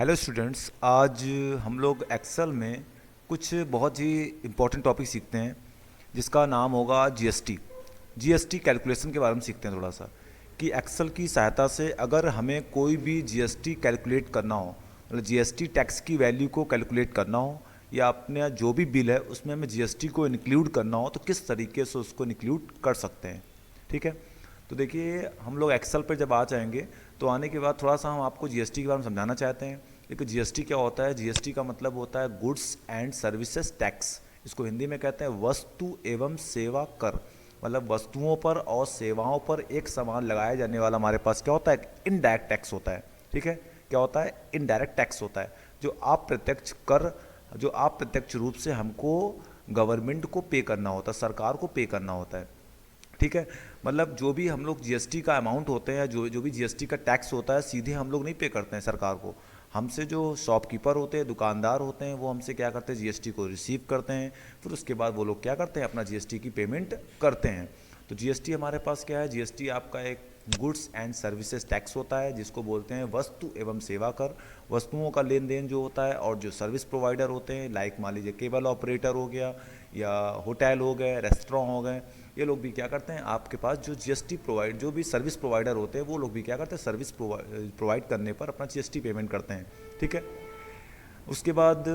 Hello students, आज हम लोग एक्सेल में कुछ बहुत ही इम्पोर्टेंट टॉपिक सीखते हैं जिसका नाम होगा जीएसटी। जीएसटी कैलकुलेशन के बारे में सीखते हैं थोड़ा सा कि एक्सेल की सहायता से अगर हमें कोई भी जीएसटी कैलकुलेट करना हो, मतलब जीएसटी टैक्स की वैल्यू को कैलकुलेट करना हो या अपने जो भी बिल है उसमें हमें जीएसटी को इंक्लूड करना हो तो किस तरीके से उसको इंक्लूड कर सकते हैं। ठीक है, तो देखिए हम लोग एक्सेल पर जब आ जाएंगे तो आने के बाद थोड़ा सा हम आपको जीएसटी के बारे में समझाना चाहते हैं। देखिए जीएसटी क्या होता है। जीएसटी का मतलब होता है गुड्स एंड सर्विसेज टैक्स। इसको हिंदी में कहते हैं वस्तु एवं सेवा कर। मतलब वस्तुओं पर और सेवाओं पर एक समान लगाया जाने वाला हमारे पास क्या होता है, इनडायरेक्ट टैक्स होता है। ठीक है, क्या होता है, इनडायरेक्ट टैक्स होता है जो अप्रत्यक्ष कर, जो अप्रत्यक्ष रूप से हमको गवर्नमेंट को पे करना होता है, सरकार को पे करना होता है। ठीक है, मतलब जो भी हम लोग जीएसटी का अमाउंट होते हैं, जो जो भी जीएसटी का टैक्स होता है, सीधे हम लोग नहीं पे करते हैं सरकार को। हमसे जो शॉपकीपर होते हैं, दुकानदार होते हैं, वो हमसे क्या करते हैं, जीएसटी को रिसीव करते हैं। फिर उसके बाद वो लोग क्या करते हैं, अपना जीएसटी की पेमेंट करते हैं। तो जीएसटी हमारे पास क्या है, जीएसटी आपका एक गुड्स एंड सर्विसेज टैक्स होता है जिसको बोलते हैं वस्तु एवं सेवा कर। वस्तुओं का लेन देन जो होता है, और जो सर्विस प्रोवाइडर होते हैं, लाइक मान लीजिए केबल ऑपरेटर हो गया या होटल हो गए, रेस्टोरेंट हो गए, ये लोग भी क्या करते हैं, आपके पास जो जीएसटी प्रोवाइड, जो भी सर्विस प्रोवाइडर होते हैं, वो लोग भी क्या करते हैं, सर्विस प्रोवाइड करने पर अपना जीएसटी पेमेंट करते हैं। ठीक है, उसके बाद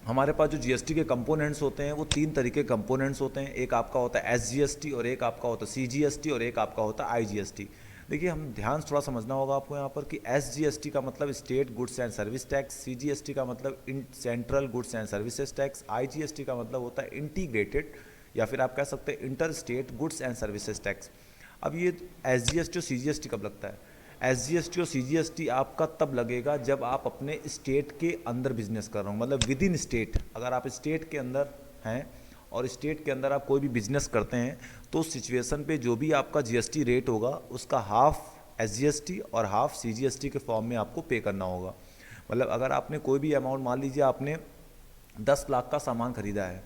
हमारे पास जो जीएसटी के कंपोनेंट्स होते हैं वो तीन तरीके के कंपोनेंट्स होते हैं। एक आपका होता है एसजीएसटी, और एक आपका होता है सीजीएसटी, और एक आपका होता है आईजीएसटी। देखिए हम ध्यान थोड़ा समझना होगा आपको यहाँ पर कि एसजीएसटी का मतलब state goods and service tax, CGST का मतलब central goods and services tax, IGST का मतलब होता है इंटीग्रेटेड या फिर आप कह सकते हैं inter state goods and services tax. अब ये एसजीएसटी और सीजीएसटी कब लगता है? एसजीएसटी और सीजीएसटी आपका तब लगेगा जब आप अपने स्टेट के अंदर बिजनेस कर रहे हो, मतलब विद इन स्टेट। अगर आप स्टेट के अंदर हैं और स्टेट के अंदर आप कोई भी बिजनेस करते हैं तो उस सिचुएशन पे जो भी आपका जीएसटी रेट होगा उसका हाफ एसजीएसटी और हाफ सीजीएसटी के फॉर्म में आपको पे करना होगा। मतलब अगर आपने कोई भी अमाउंट, मान लीजिए आपने 10 लाख का सामान खरीदा है,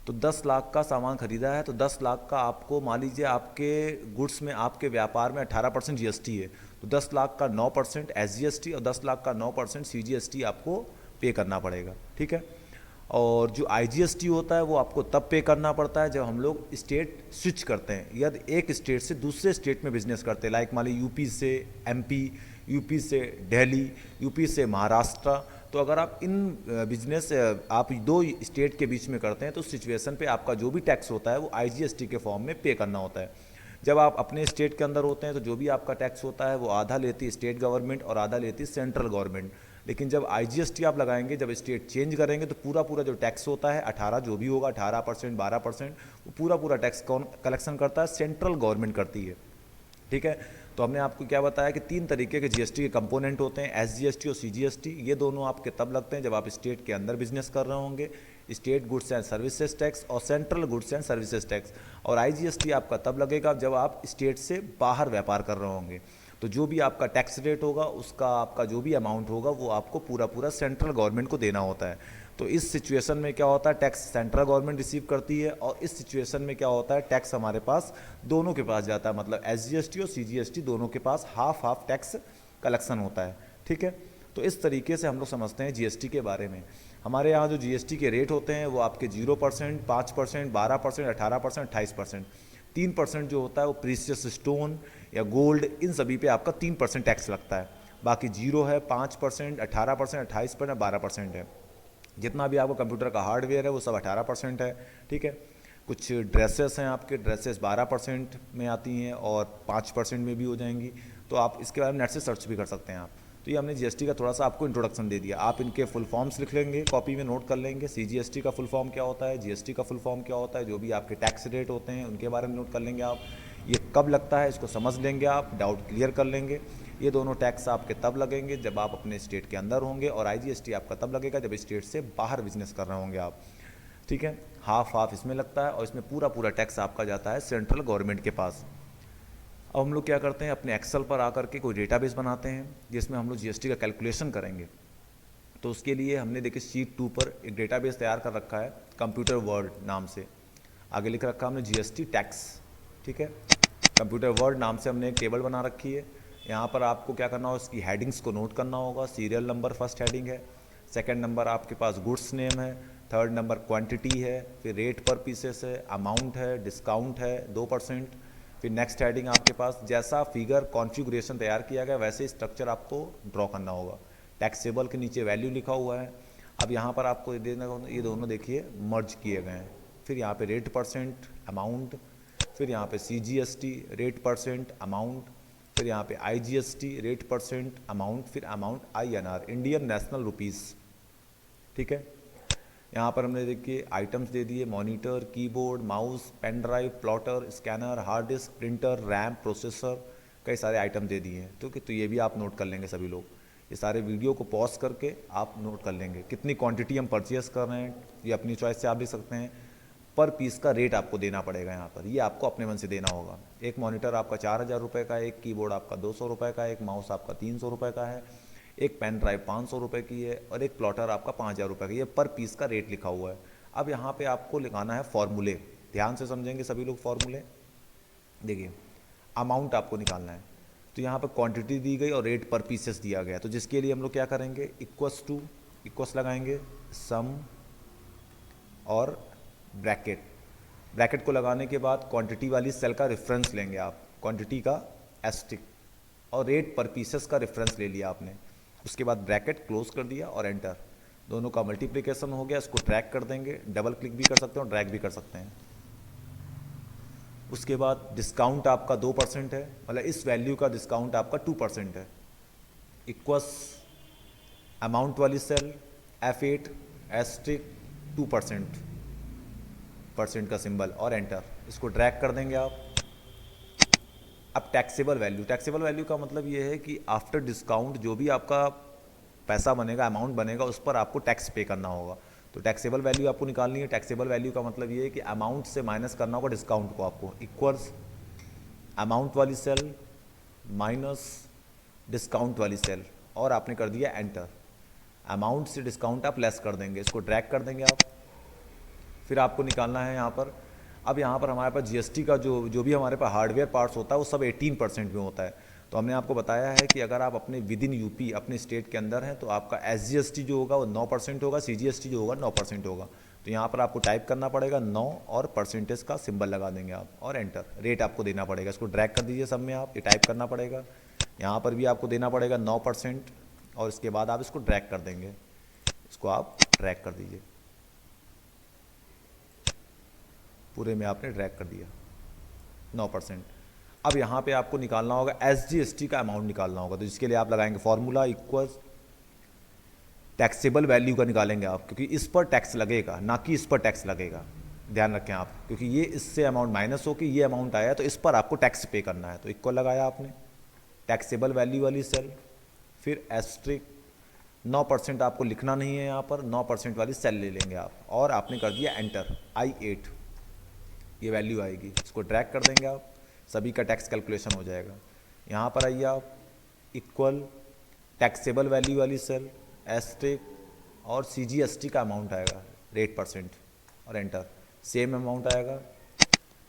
तो 10 लाख का सामान खरीदा है तो 10 लाख का आपको, मान लीजिए आपके गुड्स में, आपके व्यापार में 18% जीएसटी है, तो 10 लाख का 9% एसजीएसटी और 10 लाख का 9% सीजीएसटी आपको पे करना पड़ेगा। ठीक है, और जो आईजीएसटी होता है वो आपको तब पे करना पड़ता है जब हम लोग स्टेट स्विच करते हैं, यदि एक स्टेट से दूसरे स्टेट में बिजनेस करते हैं। लाइक मान लीजिए यूपी से एमपी, यूपी से दिल्ली, यूपी से महाराष्ट्र। तो अगर आप इन बिजनेस आप दो स्टेट के बीच में करते हैं तो उस सिचुएशन पे आपका जो भी टैक्स होता है वो आईजीएसटी के फॉर्म में पे करना होता है। जब आप अपने स्टेट के अंदर होते हैं तो जो भी आपका टैक्स होता है वो आधा लेती है स्टेट गवर्नमेंट और आधा लेती है सेंट्रल गवर्नमेंट। लेकिन जब आईजीएसटी आप लगाएंगे, जब स्टेट चेंज करेंगे, तो पूरा पूरा जो टैक्स होता है 18 जो भी होगा, 18%, 12%, वो पूरा पूरा टैक्स कौन कलेक्शन करता है? सेंट्रल गवर्नमेंट करती है। ठीक है, तो हमने आपको क्या बताया कि तीन तरीके के जीएसटी के कंपोनेंट होते हैं, एसजीएसटी और सीजीएसटी। ये दोनों आपके तब लगते हैं जब आप स्टेट के अंदर बिजनेस कर रहे होंगे, state goods and services tax और central goods and services tax. और आईजीएसटी आपका तब लगेगा जब आप स्टेट से बाहर व्यापार कर रहे होंगे। तो जो भी आपका टैक्स रेट होगा, उसका आपका जो भी अमाउंट होगा वो आपको पूरा पूरा सेंट्रल गवर्नमेंट को देना होता है। तो इस सिचुएशन में क्या होता है, टैक्स सेंट्रल गवर्नमेंट रिसीव करती है, और इस सिचुएशन में क्या होता है, टैक्स हमारे पास दोनों के पास जाता है। मतलब एसजीएसटी और सीजीएसटी दोनों के पास हाफ हाफ टैक्स कलेक्शन होता है। ठीक है, तो इस तरीके से हम लोग समझते हैं जीएसटी के बारे में। हमारे यहाँ जो जीएसटी के रेट होते हैं वो आपके 0%, 5%, 12%, 18%, 28%। 3% जो होता है वो प्रीशियस स्टोन या गोल्ड, इन सभी पे आपका 3% टैक्स लगता है। बाकी 0 है, 5%, 18%, 28%, 12% है। जितना भी आपका कंप्यूटर का हार्डवेयर है वो सब 18% है। ठीक है, कुछ ड्रेसेस हैं आपके, ड्रेसेस 12% में आती हैं और 5% में भी हो जाएंगी। तो आप इसके बारे में नेट से सर्च भी कर सकते हैं आप। तो ये हमने जीएसटी का थोड़ा सा आपको इंट्रोडक्शन दे दिया। आप इनके फुल फॉर्म्स लिख लेंगे, कॉपी में नोट कर लेंगे। सीजीएसटी का फुल फॉर्म क्या होता है, जीएसटी का फुल फॉर्म क्या होता है, जो भी आपके टैक्स रेट होते हैं उनके बारे में नोट कर लेंगे आप। ये कब लगता है इसको समझ लेंगे आप, डाउट क्लियर कर लेंगे। ये दोनों टैक्स आपके तब लगेंगे जब आप अपने स्टेट के अंदर होंगे, और आईजीएसटी आपका तब लगेगा जब स्टेट से बाहर बिजनेस कर रहे होंगे आप। ठीक है, हाफ हाफ इसमें लगता है, और इसमें पूरा पूरा टैक्स आपका जाता है सेंट्रल गवर्नमेंट के पास। अब हम लोग क्या करते हैं, अपने एक्सेल पर आकर के कोई डेटाबेस बनाते हैं जिसमें हम लोग जीएसटी का कैलकुलेशन करेंगे। तो उसके लिए हमने देखिए शीट 2 पर एक डेटाबेस तैयार कर रखा है, कंप्यूटर वर्ड नाम से। आगे लिख रखा हमने जीएसटी टैक्स। ठीक है, कंप्यूटर वर्ड नाम से हमने एक टेबल बना रखी है। यहाँ पर आपको क्या करना होगा, इसकी हेडिंग्स को नोट करना होगा। सीरियल नंबर फर्स्ट हेडिंग है, सेकंड नंबर आपके पास गुड्स नेम है, थर्ड नंबर क्वांटिटी है, फिर रेट पर पीसेस है, अमाउंट है, डिस्काउंट है 2%। फिर नेक्स्ट हेडिंग आपके पास जैसा फिगर कॉन्फ़िगरेशन तैयार किया गया वैसे स्ट्रक्चर आपको ड्रॉ करना होगा। टैक्सेबल के नीचे वैल्यू लिखा हुआ है। अब यहाँ पर आपको ये दोनों देखिए मर्ज किए गए हैं। फिर यहाँ पे रेट परसेंट अमाउंट, फिर यहाँ पे CGST रेट परसेंट अमाउंट, फिर यहाँ पे IGST रेट परसेंट अमाउंट, फिर amount INR Indian national rupees. ठीक है, यहाँ पर हमने देखिए आइटम्स दे दिए, monitor, keyboard, mouse, pen drive, plotter, scanner, hard disk, printer, RAM, processor, कई सारे आइटम दे दिए हैं। तो ये भी आप नोट कर लेंगे सभी लोग। ये सारे वीडियो को पॉज करके आप नोट कर लेंगे। कितनी क्वांटिटी हम परचेस कर रहे हैं ये अपनी चॉइस से आप लिख सकते हैं। पर पीस का रेट आपको देना पड़ेगा यहाँ पर, ये आपको अपने मन से देना होगा। एक मॉनिटर आपका 4000 रुपये का है, एक कीबोर्ड आपका 200 रुपये का है, एक माउस आपका 300 रुपये का है, एक पेन ड्राइव 500 रुपये की है और एक प्लॉटर आपका 5000 रुपये का। ये पर पीस का रेट लिखा हुआ है। अब यहाँ पे आपको लिखाना है फॉर्मूले। ध्यान से समझेंगे सभी लोग फॉर्मूले। देखिए अमाउंट आपको निकालना है, तो यहाँ पर क्वांटिटी दी गई और रेट पर पीसेस दिया गया। तो जिसके लिए हम लोग क्या करेंगे, इक्वस लगाएंगे, सम और ब्रैकेट को लगाने के बाद क्वांटिटी वाली सेल का रेफरेंस लेंगे आप, क्वांटिटी का एस्टिक, और रेट पर पीसेस का रेफरेंस ले लिया आपने। उसके बाद ब्रैकेट क्लोज कर दिया और एंटर। दोनों का मल्टीप्लिकेशन हो गया। इसको ट्रैक कर देंगे, डबल क्लिक भी कर सकते हो, ड्रैग भी कर सकते हैं। उसके बाद डिस्काउंट आपका 2% है, मतलब इस वैल्यू का डिस्काउंट आपका 2% है। इक्वस अमाउंट वाली सेल F8 एस्टिक 2% का सिंबल और एंटर। इसको ड्रैग कर देंगे आप। अब टैक्सेबल वैल्यू का मतलब ये है कि आफ्टर डिस्काउंट जो भी आपका पैसा बनेगा, अमाउंट बनेगा, उस पर आपको टैक्स पे करना होगा। तो टैक्सेबल वैल्यू आपको निकालनी है। टैक्सेबल वैल्यू का मतलब ये है कि अमाउंट से माइनस करना होगा डिस्काउंट को आपको। इक्वल्स अमाउंट वाली सेल माइनस डिस्काउंट वाली सेल और आपने कर दिया एंटर। अमाउंट से डिस्काउंट आप लेस कर देंगे, इसको ड्रैग कर देंगे आप। फिर आपको निकालना है यहाँ पर, अब यहाँ पर हमारे पास GST का जो भी हमारे पास हार्डवेयर पार्ट्स होता है वो सब 18% में होता है। तो हमने आपको बताया है कि अगर आप अपने विद इन यूपी अपने स्टेट के अंदर हैं तो आपका SGST जो होगा वो 9% होगा, CGST जो होगा 9% होगा। तो यहाँ पर आपको टाइप करना पड़ेगा 9 और परसेंटेज का सिंबल लगा देंगे आप और एंटर। रेट आपको देना पड़ेगा, इसको ड्रैग कर दीजिए सब में आप, ये टाइप करना पड़ेगा। यहाँ पर भी आपको देना पड़ेगा 9% और इसके बाद आप इसको ड्रैग कर देंगे। इसको आप ड्रैग कर दीजिए, पूरे में आपने ड्रैग कर दिया 9%। अब यहाँ पे आपको निकालना होगा SGST का अमाउंट निकालना होगा। तो जिसके लिए आप लगाएंगे फॉर्मूला इक्वल्स टैक्सेबल वैल्यू का निकालेंगे आप, क्योंकि इस पर टैक्स लगेगा ना कि इस पर टैक्स लगेगा। ध्यान रखें आप, क्योंकि ये इससे अमाउंट माइनस हो के ये अमाउंट आया तो इस पर आपको टैक्स पे करना है। तो इक्वल लगाया आपने टैक्सेबल वैल्यू वाली सेल, फिर एस्ट्रिक 9% आपको लिखना नहीं है यहाँ पर, 9% वाली सेल ले लेंगे आप और आपने कर दिया एंटर। I8 ये वैल्यू आएगी, इसको ड्रैग कर देंगे आप, सभी का टैक्स कैलकुलेशन हो जाएगा। यहाँ पर आइए आप, इक्वल टैक्सेबल वैल्यू वाली सेल एस्ट्रिक और CGST का अमाउंट आएगा रेट परसेंट और एंटर, सेम अमाउंट आएगा।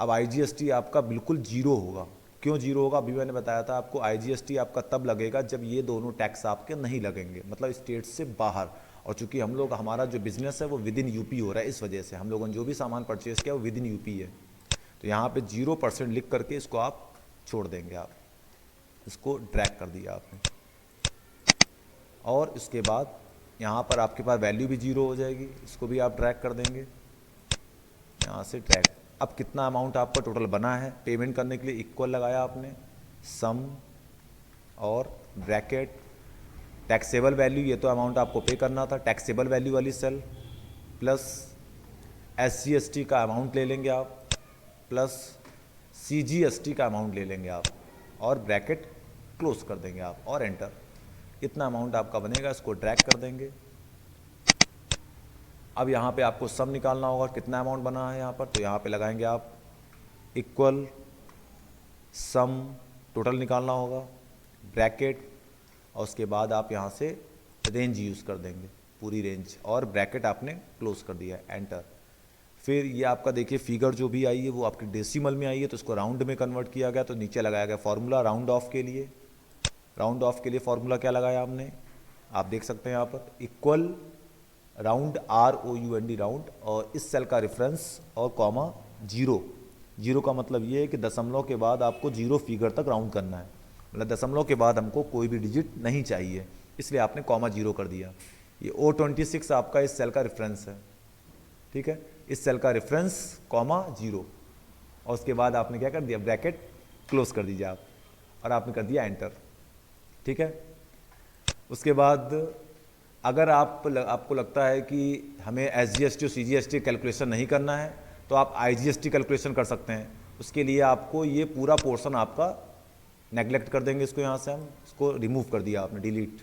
अब IGST आपका बिल्कुल जीरो होगा। क्यों जीरो होगा, अभी मैंने बताया था आपको। IGST आपका तब लगेगा जब ये दोनों टैक्स आपके नहीं लगेंगे, मतलब स्टेट से बाहर। और चूंकि हम लोग, हमारा जो बिजनेस है वो विद इन यूपी हो रहा है, इस वजह से हम लोगों ने जो भी सामान परचेज किया वो विद इन यूपी है। तो यहाँ पे 0% लिख करके इसको आप छोड़ देंगे आप, इसको ड्रैग कर दिया आपने और इसके बाद यहाँ पर आपके पास वैल्यू भी 0 हो जाएगी, इसको भी आप ड्रैग कर देंगे यहाँ से ड्रैग। अब कितना अमाउंट आपका टोटल बना है पेमेंट करने के लिए, इक्वल लगाया आपने, सम और ब्रैकेट टैक्सेबल वैल्यू, ये तो अमाउंट आपको पे करना था, टैक्सेबल वैल्यू वाली सेल प्लस SGST का अमाउंट ले लेंगे आप प्लस CGST का अमाउंट ले लेंगे आप और ब्रैकेट क्लोज कर देंगे आप और एंटर। इतना अमाउंट आपका बनेगा, इसको ड्रैग कर देंगे। अब यहाँ पे आपको सम निकालना होगा, कितना अमाउंट बना है यहाँ पर, तो यहाँ पे लगाएंगे आप इक्वल सम, टोटल निकालना होगा, ब्रैकेट और उसके बाद आप यहाँ से रेंज यूज़ कर देंगे, पूरी रेंज, और ब्रैकेट आपने क्लोज कर दिया, एंटर। फिर ये आपका देखिए फिगर जो भी आई है वो आपकी डेसिमल में आई है, तो इसको राउंड में कन्वर्ट किया गया, तो नीचे लगाया गया फॉर्मूला राउंड ऑफ के लिए, राउंड ऑफ के लिए फॉर्मूला क्या लगाया हमने, आप देख सकते हैं यहाँ पर, इक्वल राउंड ROUND राउंड, और इस सेल का रेफरेंस और कॉमा जीरो। जीरो का मतलब ये है कि दशमलव के बाद आपको जीरो फिगर तक राउंड करना है, मतलब दशमलव के बाद हमको कोई भी डिजिट नहीं चाहिए, इसलिए आपने कॉमा जीरो कर दिया। ये O26 आपका इस सेल का रेफरेंस है, ठीक है, इस सेल का रेफरेंस कॉमा जीरो, और उसके बाद आपने क्या कर दिया, ब्रैकेट क्लोज कर दीजिए आप, और आपने कर दिया एंटर, ठीक है। उसके बाद अगर आपको लगता है कि हमें SGST और CGST कैलकुलेशन नहीं करना है तो आप IGST कैलकुलेशन कर सकते हैं। उसके लिए आपको ये पूरा पोर्शन आपका नेगलेक्ट कर देंगे, इसको यहाँ से हम इसको रिमूव कर दिया आपने, डिलीट।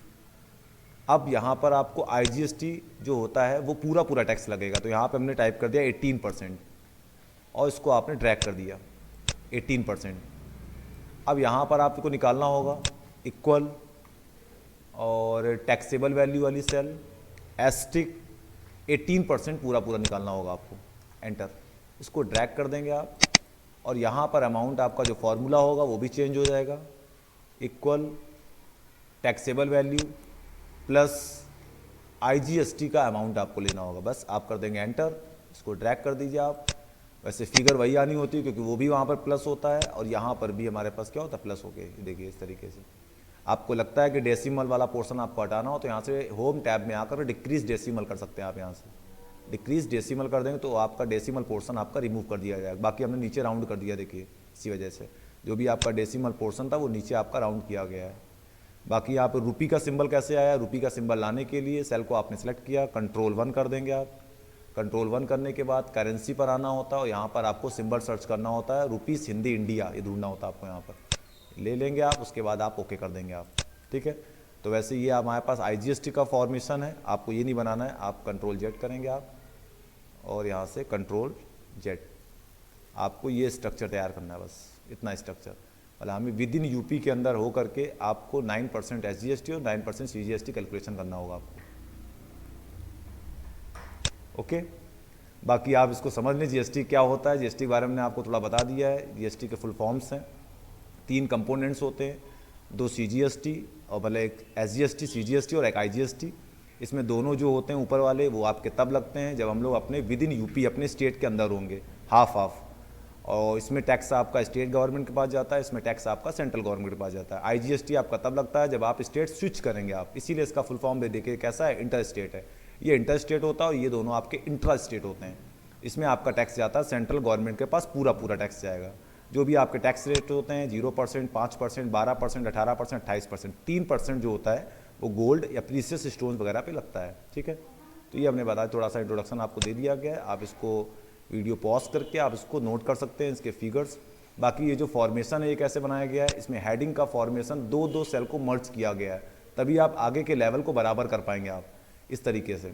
अब यहाँ पर आपको IGST जो होता है वो पूरा टैक्स लगेगा, तो यहाँ पे हमने टाइप कर दिया 18%, और इसको आपने ड्रैग कर दिया 18%। अब यहाँ पर आपको निकालना होगा इक्वल और टैक्सेबल वैल्यू वाली सेल एस्टिक 18% पूरा निकालना होगा आपको, एंटर। इसको ड्रैग कर देंगे आप, और यहाँ पर अमाउंट आपका जो फॉर्मूला होगा वो भी चेंज हो जाएगा, equal taxable value plus IGST का अमाउंट आपको लेना होगा, बस आप कर देंगे एंटर। इसको ड्रैग कर दीजिए आप। वैसे फिगर वही आनी होती है क्योंकि वो भी वहाँ पर प्लस होता है, और यहाँ पर भी हमारे पास क्या होता है, प्लस हो के, देखिए इस तरीके से। आपको लगता है कि डेसिमल वाला पोर्शन आपको हटाना हो तो यहाँ से होम टैब में आकर डिक्रीज डेसिमल कर सकते हैं आप, यहाँ से डिक्रीज डेसिमल कर देंगे तो आपका डेसिमल पोर्शन आपका रिमूव कर दिया जाएगा। बाकी हमने नीचे राउंड कर दिया, देखिए इसी वजह से जो भी आपका डेसिमल पोर्शन था वो नीचे आपका राउंड किया गया है। बाकी यहाँ पर रुपी का सिंबल कैसे आया, रुपी का सिंबल लाने के लिए सेल को आपने सेलेक्ट किया, कंट्रोल 1 कर देंगे आप। कंट्रोल 1 करने के बाद करेंसी पर आना होता है, और यहाँ पर आपको सिंबल सर्च करना होता है, रुपीस हिंदी इंडिया, ये ढूंढना होता है आपको, यहाँ पर ले लेंगे आप। उसके बाद आप ओके कर देंगे आप, ठीक है। तो वैसे ये हमारे पास IGST का फॉर्मेशन है, आपको ये नहीं बनाना है, आप कंट्रोल Z करेंगे आप, और यहाँ से कंट्रोल Z, आपको ये स्ट्रक्चर तैयार करना है, बस इतना स्ट्रक्चर। मतलब हमें विद इन यूपी के अंदर हो करके आपको 9% SGST और 9% CGST कैलकुलेशन करना होगा आपको, ओके। बाकी आप इसको समझ लें GST क्या होता है। GST के बारे में मैंने आपको थोड़ा बता दिया है। GST के फुल फॉर्म्स हैं, 3 कंपोनेंट्स होते हैं, 2 CGST और मतलब एक SGST CGST और एक IGST। इसमें दोनों जो होते हैं ऊपर वाले वो आपके तब लगते हैं जब हम लोग अपने विद इन यूपी अपने स्टेट के अंदर होंगे, हाफ। और इसमें टैक्स आपका स्टेट गवर्नमेंट के पास जाता है, इसमें टैक्स आपका सेंट्रल गवर्नमेंट के पास जाता है। IGST आपका तब लगता है जब आप स्टेट स्विच करेंगे आप, इसीलिए इसका फुल फॉर्म भी देखिए कैसा है, इंटर स्टेट है। ये इंटर स्टेट होता है और ये दोनों आपके इंट्रा स्टेट होते हैं। इसमें आपका टैक्स जाता है सेंट्रल गवर्नमेंट के पास, पूरा टैक्स जाएगा। जो भी आपके टैक्स रेट होते हैं 0%, 5%, 12%, 18%, 28%, 3% जो होता है वो गोल्ड या प्रीशियस स्टोन्स वगैरह पे लगता है, ठीक है। तो ये हमने बताया, थोड़ा सा इंट्रोडक्शन आपको दे दिया गया है। आप इसको वीडियो पॉज करके आप इसको नोट कर सकते हैं, इसके फिगर्स। बाकी ये जो फॉर्मेशन है ये कैसे बनाया गया है, इसमें हेडिंग का फॉर्मेशन 2 सेल को मर्ज किया गया है, तभी आप आगे के लेवल को बराबर कर पाएंगे आप। इस तरीके से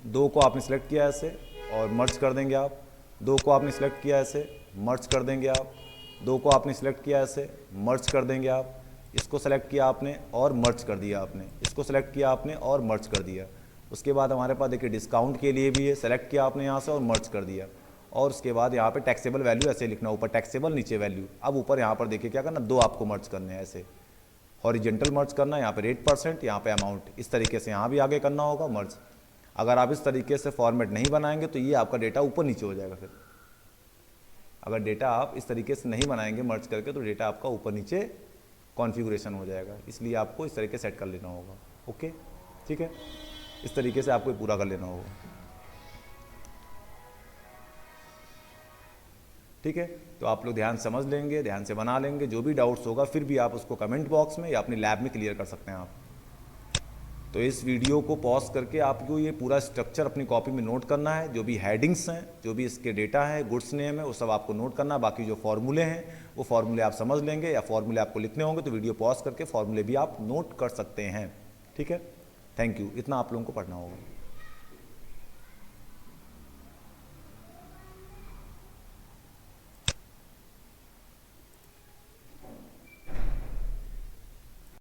2 को आपने सेलेक्ट किया ऐसे और मर्ज कर देंगे आप, 2 को आपने सेलेक्ट किया ऐसे, मर्ज कर देंगे आप, 2 को आपने सेलेक्ट किया ऐसे, मर्ज कर देंगे आप, इसको सेलेक्ट किया आपने और मर्ज कर दिया आपने, इसको सेलेक्ट किया आपने और मर्ज कर दिया। उसके बाद हमारे पास देखिए डिस्काउंट के लिए भी है, सेलेक्ट किया आपने यहाँ से और मर्ज कर दिया। और उसके बाद यहाँ पे टैक्सेबल वैल्यू ऐसे लिखना, ऊपर टैक्सेबल नीचे वैल्यू। अब ऊपर यहाँ पर देखिए क्या करना, 2 आपको मर्ज करने हैं ऐसे, हॉरिजेंटल मर्ज करना है, यहाँ पे रेट परसेंट, यहाँ पे अमाउंट, इस तरीके से यहाँ भी आगे करना होगा मर्ज। अगर आप इस तरीके से फॉर्मेट नहीं बनाएंगे तो ये आपका डेटा ऊपर नीचे हो जाएगा। फिर अगर डेटा आप इस तरीके से नहीं बनाएंगे मर्ज करके तो डेटा आपका ऊपर नीचे कॉन्फ़िगरेशन हो जाएगा, इसलिए आपको इस तरीके से सेट कर लेना होगा, ओके, ठीक है। इस तरीके से आपको पूरा कर लेना होगा, ठीक है। तो आप लोग ध्यान समझ लेंगे, ध्यान से बना लेंगे। जो भी डाउट्स होगा फिर भी आप उसको कमेंट बॉक्स में या अपनी लैब में क्लियर कर सकते हैं आप। तो इस वीडियो को पॉज करके आपको ये पूरा स्ट्रक्चर अपनी कॉपी में नोट करना है, जो भी हेडिंग्स हैं, जो भी इसके डेटा है, गुड्स नेम है, वो सब आपको नोट करना है। बाकी जो फॉर्मूले हैं वो फॉर्मूले आप समझ लेंगे, या फॉर्मूले आपको लिखने होंगे तो वीडियो पॉज करके फॉर्मूले भी आप नोट कर सकते हैं, ठीक है। थैंक यू, इतना आप लोगों को पढ़ना होगा।